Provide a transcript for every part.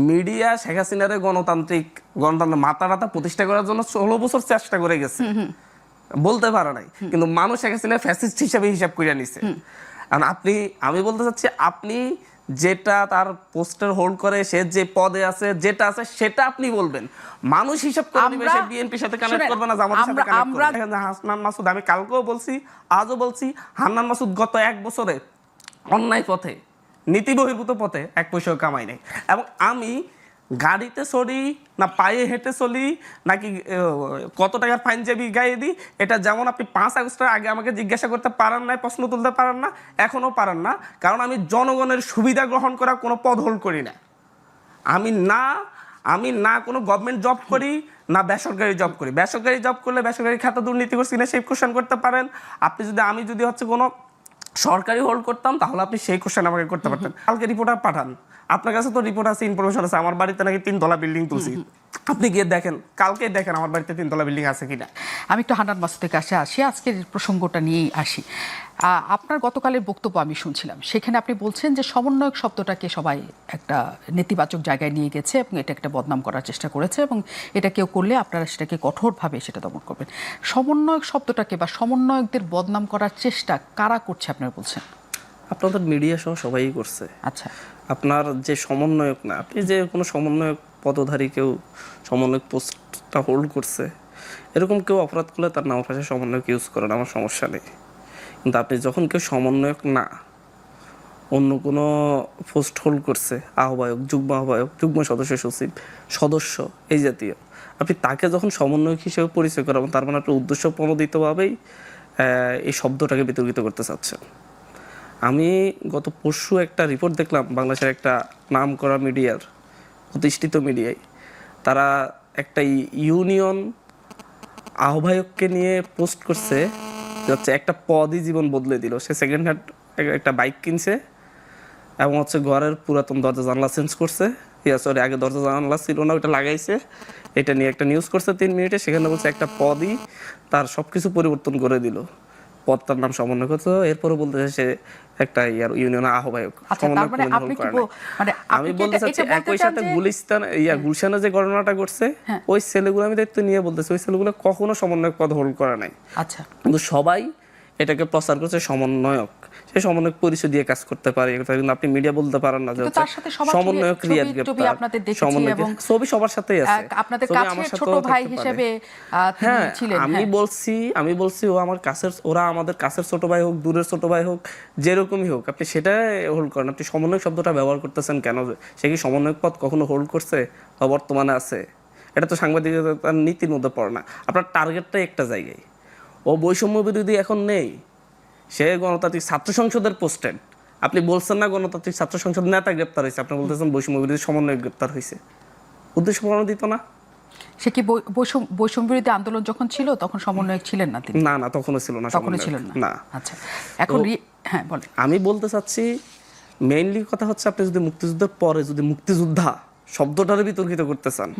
Media Sheikh হাসিনার গণতন্ত্র মাথা প্রতিষ্ঠা করার জন্য 16 বছর চেষ্টা করে গেছে, বলতে পারে নাই, কিন্তু মানুষ শেখ হাসিনা ফ্যাসিস্ট হিসাবে হিসাব করে নিছে। কারণ আমি বলতে চাচ্ছি, আপনি যেটা তার পোস্টার হোল্ড করে, সে যে পদে আছে, যেটা আছে সেটা আপনি বলবেন, মানুষ হিসাব করে দিবে। সে বিএনপির সাথে কানেক্ট করবে না, জামাতের সাথে কানেক্ট করবে। হান্নান মাসুদ, আমি কালকেও বলছি, আজও বলছি, হান্নান মাসুদ গত 1 বছরে অন্যায় পথে, নীতি বহির্ভূত পথে 1 পয়সাও কামাই নাই। এবং আমি গাড়িতে চড়ি না পায়ে হেঁটে চলি নাকি কত টাকার পাঞ্জাবি গায়ে দিই, এটা যেমন আপনি 5 আগস্টের আগে আমাকে জিজ্ঞাসা করতে পারেন না, প্রশ্ন তুলতে পারেন না, এখনো পারেন না। কারণ আমি জনগণের সুবিধা গ্রহণ করা কোনো পদ হোল্ড করি না। আমি না কোনো গভর্নমেন্ট জব করি, না বেসরকারি জব করি। বেসরকারি জব করলে বেসরকারি খাতে দুর্নীতি করছি না সেই কোশ্চেন করতে পারেন আপনি। আমি যদি হচ্ছে কোনো সরকারি হোল্ড করতাম, তাহলে আপনি সেই কোশ্চেন আমাকে করতে পারতেন। কালকে রিপোর্টার পাঠান, আপনার কাছে তো রিপোর্ট আছে, ইনফরমেশন আছে, আমার বাড়িতে নাকি 3 তলা বিল্ডিং তুলছি। আপনি গিয়ে দেখেন, কালকে দেখেন আমার বাড়িতে 3 তলা বিল্ডিং আছে কিনা। আমি একটু হান্নান মাসুদের কাছে আসি, আজকের প্রসঙ্গটা নিয়েই আসি। আপনার গতকালের বক্তব্য আমি শুনছিলাম, সেখানে আপনি বলছেন যে সমন্বয়ক শব্দটাকে সবাই একটা নেতিবাচক জায়গায় নিয়ে গেছে এবং এটা একটা বদনাম করার চেষ্টা করেছে, এবং এটা কেউ করলে আপনারা সেটাকে কঠোরভাবে সেটা দমন করবেন। সমন্বয়ক শব্দটাকে বা সমন্বয়কদের বদনাম করার চেষ্টা কারা করছে আপনারা বলছেন? আপনাদের মিডিয়া সহ সবাই করছে। আচ্ছা, আপনার যে সমন্বয়ক না, আপনি যে কোনো সমন্বয়ক পদধারী কেউ সমন্বয়ক পোস্টটা হোল্ড করছে, এরকম কেউ অপরাধ করলে তার নাম ভাষায় সমন্বয়ক ইউজ করেন, আমার সমস্যা নেই। কিন্তু আপনি যখন কেউ সমন্বয়ক না, অন্য কোনো পোস্ট হোল্ড করছে, আহ্বায়ক, যুগ্ম আহ্বায়ক, যুগ্ম সদস্য, সচিব, সদস্য, এই জাতীয়, আপনি তাকে যখন সমন্বয়ক হিসেবে পরিচয় করাবেন, তার মানে আপনি উদ্দেশ্য প্রণোদিতভাবেই এই শব্দটাকে বিতর্কিত করতে চাচ্ছেন। আমি গত পরশু একটা রিপোর্ট দেখলাম, বাংলাদেশের একটা নাম করা মিডিয়ার, প্রতিষ্ঠিত মিডিয়ায়, তারা একটা ইউনিয়ন আহ্বায়ককে নিয়ে পোস্ট করছে, হচ্ছে একটা পদই জীবন বদলে দিল। সে সেকেন্ড হ্যান্ড একটা বাইক কিনছে এবং হচ্ছে ঘরের পুরাতন দরজা জানলা চেঞ্জ করছে। আগে দরজা জানলা ছিল না, ওইটা লাগাইছে। এটা নিয়ে একটা নিউজ করছে 3 মিনিটে, সেখানে বলছে একটা পদই তার সবকিছু পরিবর্তন করে দিল। পদটার নাম সমন্বয় করতে, এরপরে বলতেছে সে একটা ইউনিয়ন আহ্বায়ক। আমি বলতে চাচ্ছি, একই সাথে গুলশানে যে ঘটনাটা ঘটছে, ওই ছেলেগুলো আমি দায়িত্ব নিয়ে বলতেছি, ওই ছেলেগুলো কখনো সমন্বয়ক পদ হোল্ড করে নাই। আচ্ছা, কিন্তু সবাই এটাকে প্রচার করছে সমন্বয়ক, সে সমন্বয়ক পরিচয় দিয়ে কাজ করতে পারে। কিন্তু আপনি মিডিয়া বলতে পারেন না যে সমন্বয়ক রিয়াদ গ্রেপ্তার, সমন্বয়ক ছবি সবার সাথেই আছে, আপনাদের কাছের ছোট ভাই হিসেবে তিনি ছিলেন। আমি বলছি ওরা আমাদের কাছের ছোট ভাই হোক, দূরের ছোট ভাই হোক, যেরকমই হোক, আপনি সেটা হোল্ড করেন। আপনি সমন্বয়ক শব্দটা ব্যবহার করতেছেন কেন? সে কি সমন্বয়ক পদ কখনো হোল্ড করছে বা বর্তমানে আছে? এটা তো সাংবাদিকতার নীতির মধ্যে পড়ে না। আপনার টার্গেটটাই একটা জায়গায়। ও বৈষম্য বিরোধী এখন নেই, সে গণতান্ত্রিক ছাত্র সংসদের পোস্টেড। আপনি বলছেন না গণতান্ত্রিক ছাত্র সংসদ নেতা গ্রেপ্তার হয়েছে, আপনি বলতেছেন বৈষম্য বিরোধী সমন্বয় গ্রেপ্তার হয়েছে। উদ্দেশ্য প্রণোদিত না? সে কি বৈষম্য বিরোধী আন্দোলন যখন ছিল তখন সমন্বয়ক ছিলেন না তিনি? না, তখনও ছিল না, তখনও ছিলেন না। আচ্ছা, এখন হ্যাঁ বলেন। আমি বলতে চাচ্ছি, মেইনলি কথা হচ্ছে, আপনি যদি মুক্তিযুদ্ধের পরে যদি মুক্তিযোদ্ধা শব্দটারে বিতর্কিত করতে চান,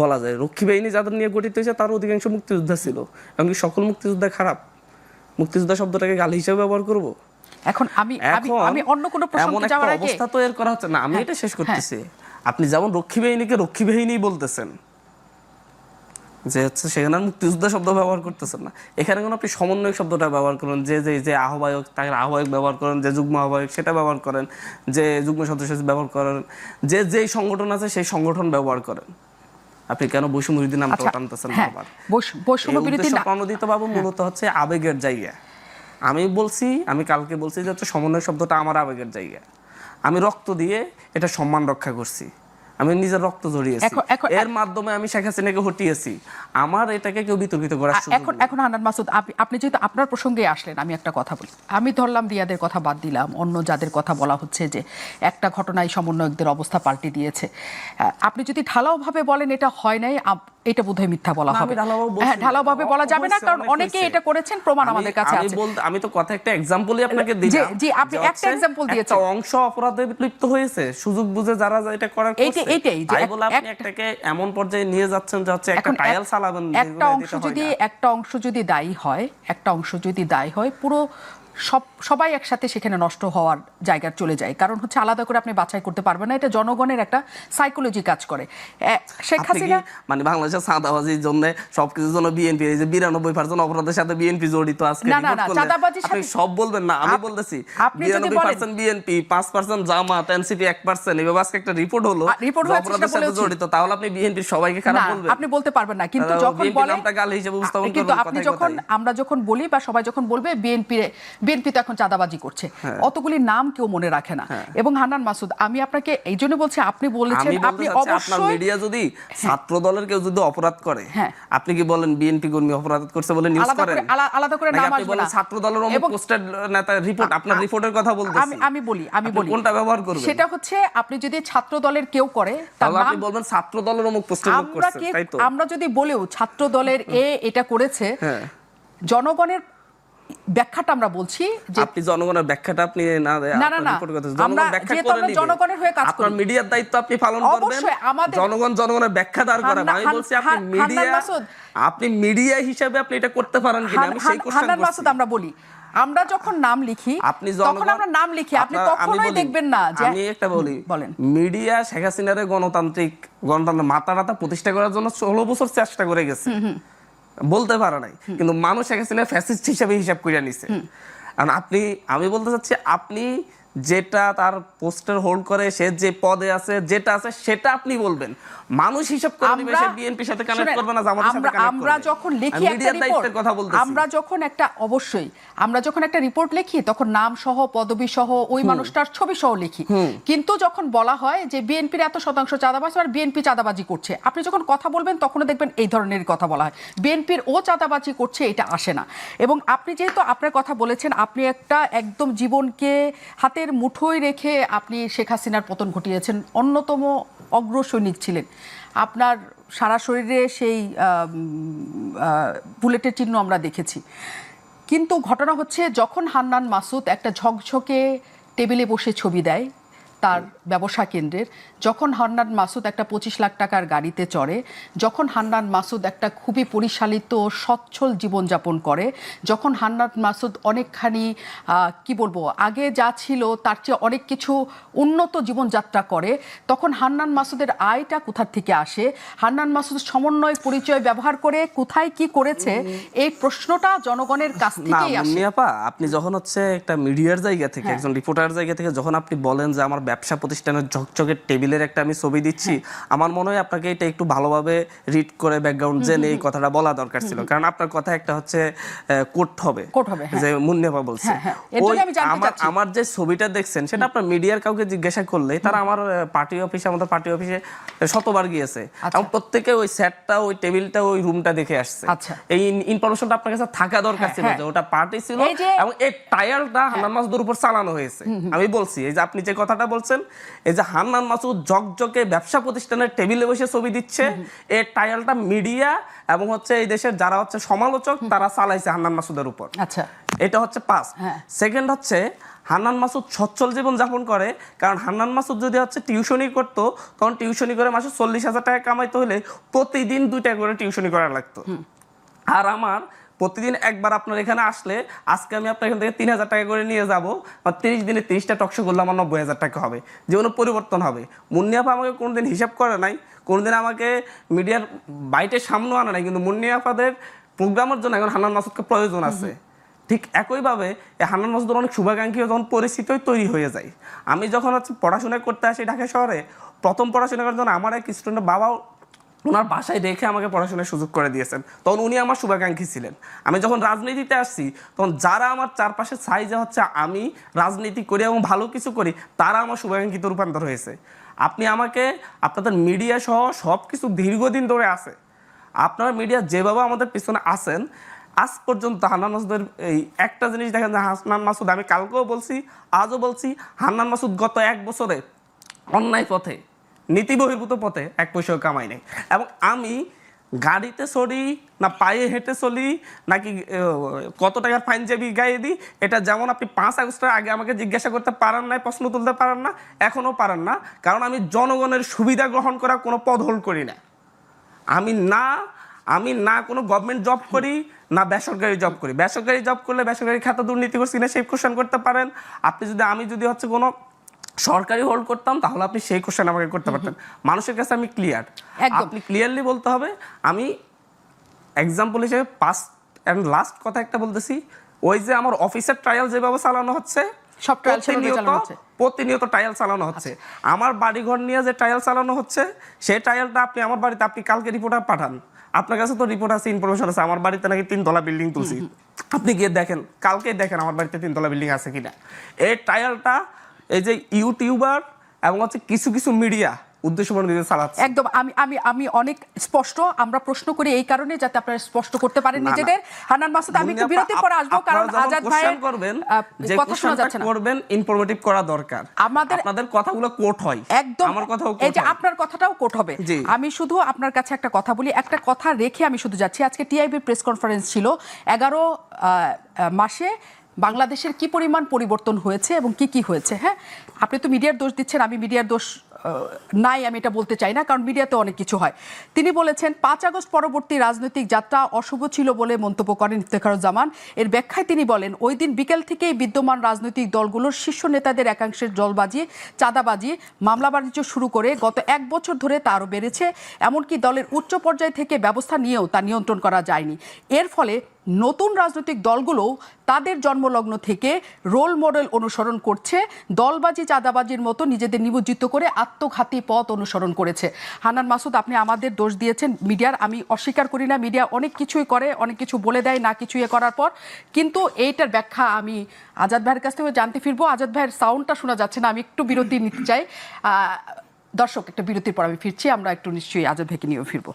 বলা যায় রক্ষী বাহিনী যাদের নিয়ে গঠিত হয়েছে তার অধিকাংশ মুক্তিযোদ্ধা ছিল। এমনকি সকল মুক্তিযোদ্ধা খারাপ? মুক্তিযোদ্ধা শব্দটাকে গালি হিসেবে ব্যবহার করব? এখন আমি অন্য কোনো প্রসঙ্গে যাওয়ার আগে অবস্থা তৈরি করা হচ্ছে না। আমি এটা শেষ করতেছি। আপনি যেমন রক্ষী বাহিনীকে রক্ষী বাহিনী বলতেছেন, যে হচ্ছে সেখানে মুক্তিযোদ্ধা শব্দ ব্যবহার করতেছেন না। এখানে কোনো আপনি সমন্বয়ক শব্দটা ব্যবহার করেন, যে আহ্বায়ক তাকে আহ্বায়ক ব্যবহার করেন, যে যুগ্ম আহ্বায়ক সেটা ব্যবহার করেন, যে যুগ্ম সদস্য ব্যবহার করেন, যেই সংগঠন আছে সেই সংগঠন ব্যবহার করেন। আপনি কেন বৈষম্য বিরোধী নামটা টানতেছেন? বৈষম্য বিরোধী প্রণোদিতভাবে মূলত হচ্ছে আবেগের জায়গা। আমি কালকে বলছি যে হচ্ছে সমন্বয় শব্দটা আমার আবেগের জায়গা। আমি রক্ত দিয়ে এটা সম্মান রক্ষা করছি, আমি নিজের রক্ত ঝরিয়েছি, এর মাধ্যমে আমি শেখ হাসিনাকে হটিয়েছি। আমার এটাকে কেউ বিতর্কিত করার সুযোগ নেই। এখন হান্নান মাসুদ, আপনি যেহেতু আপনার প্রসঙ্গে আসলেন, আমি একটা কথা বলি। আমি ধরলাম রিয়াদের কথা বাদ দিলাম, অন্য যাদের কথা বলা হচ্ছে যে একটা ঘটনায় সমন্বয়কদের অবস্থা পাল্টে দিয়েছে, আপনি যদি ঢালাওভাবে বলেন এটা হয় নাই, এটা বোধহয় মিথ্যা বলা হবে। ঢালাওভাবে বলা যাবে না, কারণ অনেকে এটা করেছেন, প্রমাণ আমাদের কাছে আছে। আমি তো কথা একটা এক্সাম্পলই আপনাকে দিলাম। জি, আপনি একটা এক্সাম্পল দিয়েছেন। একটা অংশ অপরাধে লিপ্ত হয়েছে, সুযোগ বুঝে যারা এটা করার করছে, তাই বলে আপনি একটাকে এমন পর্যায়ে নিয়ে যাচ্ছেন যে হচ্ছে একটা ট্রায়াল চালাবেন। একটা অংশ যদি দায়ী হয়, পুরো সবাই একসাথে সেখানে নষ্ট হওয়ার জায়গা চলে যায়, কারণ হচ্ছে আলাদা করে আপনি বাছাই করতে পারবেন না, এটা জনগণের একটা সাইকোলজি কাজ করে। শেখ হাসিনা মানে বাংলাদেশের চাঁদাবাজির জন্য সবকিছুর জন্য বিএনপি, এই যে 92% অপরাধের সাথে বিএনপি জড়িত, আজকে না, চাঁদাবাজির আপনি সাথে সব বলবেন না, আমি বলতেছি 92% বিএনপি, 5% জামাত, এনসিপি 1%, এভাবে আজকে একটা রিপোর্ট হলো অপরাধের সাথে জড়িত, তাহলে আপনি বিএনপির সবাইকে খারাপ বলবেন? আপনি বলতে পারবেন না, কিন্তু যখন বলে কিন্তু আপনি যখন আমরা যখন বলি বা সবাই যখন বলবে বিএনপি তো এখন চাঁদাবাজি করছে, অতগুলি নাম কেউ মনে রাখে না। এবং হান্নান মাসুদ, আমি আপনাকে এই জন্য বলছি, আপনি বলেছেন আপনি অবশ্যই মিডিয়া যদি ছাত্র দলের কেউ যদি অপরাধ করে, আপনি কি বলেন বিএনপি কর্মী অপরাধ করছে বলে নিউজ করেন? আলাদা করে নাম আসবে না। ছাত্র দলের অমুক পোস্টেড নেতা রিপোর্ট, আপনার রিপোর্টের কথা বলতেছি। আমি বলি কোনটা ব্যবহার করবেন? সেটা হচ্ছে আপনি যদি ছাত্র দলের কেউ করে, তাহলে আপনি বলবেন ছাত্র দলের অমুক পোস্টেড লোক করছে, তাই তো? আমরা যদি বলেও ছাত্র দলের এটা করেছে, জনগণের ব্যাখ্যাটা আমরা বলছি যে আপনি জনগণের ব্যাখ্যাটা আপনি না রিপোর্ট করতে জনগণ ব্যাখ্যা করে নেবে, জনগণের হয়ে কাজ করি, আপনার মিডিয়ার দায়িত্ব আপনি পালন করবেন, জনগণের ব্যাখ্যা দাঁড় করাবেন। আমি বলছি আপনি মিডিয়া হিসেবে আপনি এটা করতে পারেন কিনা, আমি সেই কোশ্চেন হান্নান মাসুদ, আমরা বলি আমরা যখন নাম লিখি, তখন আমরা নাম লিখি, আপনি কখনোই দেখবেন না যে আমি একটা বলি, মিডিয়া শেখ হাসিনার গণতান্ত্রিক মাথা প্রতিষ্ঠা করার জন্য 16 বছর চেষ্টা করে গেছে, বলতে পারে নাই, কিন্তু মানুষ শেখ হাসিনা ফ্যাসিস্ট হিসেবে হিসাব করে নিছে। কারণ আমি বলতে চাচ্ছি, আপনি যেটা তার পোস্টার হোল্ড করে, সে যে পদে আছে, যেটা আছে সেটা আপনি বলবেন, মানুষ হিসাব করে দিবে, সে বিএনপির সাথে কানেক্ট করবে না, জামাতের সাথে কানেক্ট করবে। আমরা যখন লিখি একটা রিপোর্ট, আমরা যখন একটা রিপোর্ট লিখি, তখন নাম সহ, পদবি সহ, ওই মানুষটার ছবি সহ লিখি। কিন্তু যখন বলা হয় যে বিএনপির এত শতাংশ চাঁদাবাজ আর বিএনপি চাঁদাবাজি করছে, আপনি যখন কথা বলবেন তখন দেখবেন এই ধরনের কথা বলা হয়, বিএনপির ও চাঁদাবাজি করছে, এটা আসে না। এবং আপনি যেহেতু আপনার কথা বলেছেন, আপনি একটা একদম জীবনকে হাতের মুঠোয় রেখে আপনি শেখ হাসিনার পতন ঘটিয়েছেন, অন্যতম অগ্রসৈনিক ছিলেন, আপনার সারা শরীরে সেই বুলেটের চিহ্ন আমরা দেখেছি। কিন্তু ঘটনা হচ্ছে, যখন হান্নান মাসুদ একটা ঝকঝকে টেবিলে বসে ছবি দেয় তার ব্যবসা কেন্দ্রের, যখন হান্নান মাসুদ একটা 25 লাখ টাকার গাড়িতে চড়ে, যখন হান্নান মাসুদ একটা খুবই পরিচালিত সচ্ছল জীবনযাপন করে, যখন হান্নান মাসুদ অনেকখানি কি বলবো, আগে যা ছিল তার চেয়ে অনেক কিছু উন্নত জীবনযাত্রা করে, তখন হান্নান মাসুদের আয়টা কোথা থেকে আসে, হান্নান মাসুদ সমন্বয় পরিচয় ব্যবহার করে কোথায় কি করেছে, এই প্রশ্নটা জনগণের কাছ থেকেই আসে। আপনি যখন হচ্ছে একটা মিডিয়ার জায়গা থেকে, একজন রিপোর্টার জায়গা থেকে যখন আপনি বলেন যে আমার ব্যবসা প্রতিষ্ঠানের ঝকঝকে টেবিলের একটা আমি ছবি দিচ্ছি, আমার মনে হয় আপনাকে এটা একটু ভালোভাবে রিড করে ব্যাকগ্রাউন্ড জেনে এই কথাটা বলা দরকার ছিল, কারণ আপনার কথা একটা হচ্ছে কোট হবে যে মুন্নিয়াপা বলছে। আমার যে ছবিটা দেখছেন সেটা আপনার মিডিয়ার কাউকে জিজ্ঞাসা করলে, তারা আমার পার্টি অফিসে, আমাদের পার্টি অফিসে শতবার গিয়েছে, এবং প্রত্যেকে ওই সেটটা, ওই টেবিলটা, ওই রুমটা দেখে আসছে। এই ইনফরমেশনটা আপনার কাছে থাকা দরকার ছিল যে ওটা পার্টি ছিল, এবং এই টায়ারটা হান্নান মাসুদের উপর চালানো হয়েছে। আমি বলছি, এই যে আপনি যে কথাটা বলছেন, এই যে হান্নান মাসুদ ঝকঝকে ব্যবসা প্রতিষ্ঠানের টেবিলে বসে ছবি দিচ্ছে, এই টায়ালটা মিডিয়া এবং হচ্ছে এই দেশের যারা হচ্ছে সমালোচক, তারা চালাইছে হান্নান মাসুদের উপর। আচ্ছা, এটা হচ্ছে ফার্স্ট। সেকেন্ড হচ্ছে, হান্নান মাসুদ সচ্ছল জীবন যাপন করে, কারণ হান্নান মাসুদ যদি হচ্ছে টিউশনি করতো, তখন টিউশনি করে মাসে 40,000 টাকা কামাইতে হলে প্রতিদিন 2 টাকা করে টিউশনি করা লাগতো। আর আমার প্রতিদিন একবার আপনার এখানে আসলে, আজকে আমি আপনার এখান থেকে 3,000 টাকা করে নিয়ে যাবো, 30 দিনে 30টা টকশো করলে আমার 90,000 টাকা হবে, জীবনে পরিবর্তন হবে। মুন্নিয়াপা আমাকে কোনোদিন হিসাব করে নাই, কোনোদিন আমাকে মিডিয়ার বাইটের সামনে আনা নাই, কিন্তু মুন্নিয়াপাদের প্রোগ্রামের জন্য এখন হান্নান মাসুদকে প্রয়োজন আছে। ঠিক একইভাবে হান্নান মাসুদের অনেক শুভাকাঙ্ক্ষী যখন পরিস্থিতি তৈরি হয়ে যায়। আমি যখন হচ্ছে পড়াশোনা করতে আসি ঢাকা শহরে, প্রথম পড়াশোনা করার জন্য আমার এক স্টুডেন্টের বাবাও ওনার বাসায় রেখে আমাকে পড়াশোনার সুযোগ করে দিয়েছেন, তখন উনি আমার শুভাকাঙ্ক্ষী ছিলেন। আমি যখন রাজনীতিতে আসছি, তখন যারা আমার চারপাশে চাই যে হচ্ছে আমি রাজনীতি করি এবং ভালো কিছু করি, তারা আমার শুভাকাঙ্ক্ষিতে রূপান্তর হয়েছে। আপনি আমাকে, আপনাদের মিডিয়া সহ সব কিছু দীর্ঘদিন ধরে আছে, আপনারা মিডিয়া যেভাবে আমাদের পিছনে আছেন, আজ পর্যন্ত হান্নান মাসুদের এই একটা জিনিস দেখেন যে হান্নান মাসুদ, আমি কালকেও বলছি, আজও বলছি, হান্নান মাসুদ গত 1 বছরে অন্যায় পথে, নীতি বহির্ভূত পথে 1 পয়সাও কামাই নেই। এবং আমি গাড়িতে চড়ি না পায়ে হেঁটে চলি, নাকি কত টাকার পাঞ্জাবি গায়ে দিই, এটা যেমন আপনি 5 আগস্টের আগে আমাকে জিজ্ঞাসা করতে পারেন না, প্রশ্ন তুলতে পারেন না, এখনও পারেন না, কারণ আমি জনগণের সুবিধা গ্রহণ করা কোনো পদ হোল্ড করি না। আমি না আমি না কোনো গভর্নমেন্ট জব করি না বেসরকারি জব করি। বেসরকারি জব করলে বেসরকারি খাতে দুর্নীতি করছি না সেই কোশ্চেন করতে পারেন। আমি যদি হচ্ছে কোনো সরকারি হোল্ড করতাম তাহলে আপনি সেই কোশ্চেন আমাকে করতে পারতেন। মানুষের কাছে আমি ক্লিয়ার, আপনি ক্লিয়ারলি বলতে হবে। আমি এক্সাম্পল হিসেবে ফার্স্ট অ্যান্ড লাস্ট কথা একটা বলতেছি, ওই যে আমার অফিসের ট্রায়াল যেভাবে চালানো হচ্ছে সব প্রতিনিয়ত ট্রায়াল চালানো হচ্ছে। আমার বাড়িঘর নিয়ে যে ট্রায়াল চালানো হচ্ছে সেই ট্রায়ালটা আপনি আমার বাড়িতে আপনি কালকে রিপোর্টার পাঠান, আপনার কাছে তো রিপোর্ট আছে, ইনফরমেশন আছে, আমার বাড়িতে নাকি 3 তলা বিল্ডিং তুলছি, আপনি গিয়ে দেখেন, কালকে দেখেন আমার বাড়িতে 3 তলা বিল্ডিং আছে কিনা। এই ট্রায়ালটা এই যে ইউটিউবার এবং হচ্ছে কিছু কিছু মিডিয়া উদ্দেশ্যমণ্ডিত চালাচ্ছে। একদম আমি অনেক স্পষ্ট, আমরা প্রশ্ন করি এই কারণে যাতে আপনারা স্পষ্ট করতে পারেন নিজেদের। হান্নান মাসুদ, আমি একটু বিরতির পর আসবো, কারণ আজাদ ভাই করবেন যে কথা শোনা যাচ্ছে না, করবেন ইনফরমেটিভ করা দরকার। আপনাদের কথাগুলো কোট হয়, একদম আমার কথাও কোট এই যে হয়, আপনার কথাটাও কোট হবে। আমি শুধু আপনার কাছে একটা কথা বলি, একটা কথা রেখে আমি শুধু যাচ্ছি। আজকে টিআইবির প্রেস কনফারেন্স ছিল, 11 মাসে বাংলাদেশের কি পরিমাণ পরিবর্তন হয়েছে এবং কি কি হয়েছে। হ্যাঁ, আপনি তো মিডিয়ার দোষ দিচ্ছেন, আমি মিডিয়ার দোষ নাই আমি এটা বলতে চাই না, কারণ মিডিয়াতে অনেক কিছু হয়। তিনি বলেছেন 5 আগস্ট পরবর্তী রাজনৈতিক যাত্রা অশুভ ছিল বলে মন্তব্য করেন ইফতেখারুজ্জামান। এর ব্যাখ্যায় তিনি বলেন, ওই দিন বিকেল থেকেই বিদ্যমান রাজনৈতিক দলগুলোর শীর্ষ নেতাদের একাংশের জলবাজি, চাঁদাবাজি, মামলা বাণিজ্য শুরু করে গত 1 বছর ধরে তা আরও বেড়েছে। এমনকি দলের উচ্চ পর্যায় থেকে ব্যবস্থা নিয়েও তা নিয়ন্ত্রণ করা যায়নি। এর ফলে নতুন রাজনৈতিক দলগুলোও তাদের জন্মলগ্ন থেকে রোল মডেল অনুসরণ করছে, দলবাজি চাঁদাবাজির মতো নিজেদের নিমজ্জিত করে আত্মঘাতী পথ অনুসরণ করেছে। হান্নান মাসুদ, আপনি আমাদের দোষ দিয়েছেন মিডিয়ার, আমি অস্বীকার করি না, মিডিয়া অনেক কিছুই করে, অনেক কিছু বলে দেয় না কিছু করার পর, কিন্তু এইটার ব্যাখ্যা আমি আজাদ ভাইয়ের কাছ থেকে জানতে ফিরবো। আজাদ ভাইয়ের সাউন্ডটা শোনা যাচ্ছে না, আমি একটু বিরতি নিতে চাই। দর্শক, একটা বিরতির পর আমি ফিরছি, আমরা একটু নিশ্চয়ই আজাদ ভাইকে নিয়েও ফিরবো।